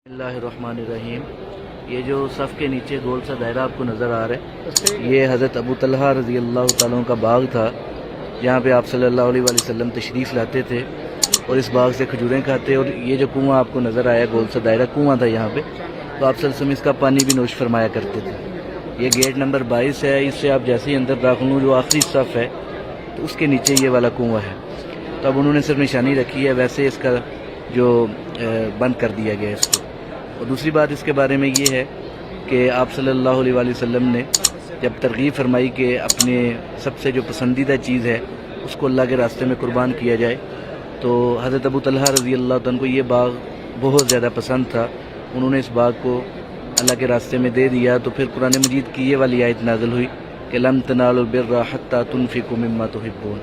اللہ الرحمن الرحیم۔ یہ جو صف کے نیچے گول سا دائرہ آپ کو نظر آ رہا ہے، یہ حضرت ابو طلحہ رضی اللہ تعالیٰ عنہ کا باغ تھا، جہاں پہ آپ صلی اللہ علیہ وسلم تشریف لاتے تھے اور اس باغ سے کھجوریں کھاتے۔ اور یہ جو کنواں آپ کو نظر آیا، گول سا دائرہ کنواں تھا یہاں پہ، تو آپ صلی اللہ علیہ وسلم اس کا پانی بھی نوش فرمایا کرتے تھے۔ یہ گیٹ نمبر 22 ہے، اس سے آپ جیسے ہی اندر داخل ہوں جو آخری صف ہے تو اس کے نیچے یہ والا کنواں ہے۔ تو اب انہوں نے صرف نشانی رکھی ہے، ویسے اس کا جو بند کر دیا گیا اس کو۔ اور دوسری بات اس کے بارے میں یہ ہے کہ آپ صلی اللہ علیہ وسلم نے جب ترغیب فرمائی کہ اپنے سب سے جو پسندیدہ چیز ہے اس کو اللہ کے راستے میں قربان کیا جائے، تو حضرت ابو طلحہ رضی اللہ عنہ کو یہ باغ بہت زیادہ پسند تھا۔ انہوں نے اس باغ کو اللہ کے راستے میں دے دیا، تو پھر قرآن مجید کی یہ والی آیت نازل ہوئی کہ لن تنالوا البر حتی تنفقوا مما تحبون۔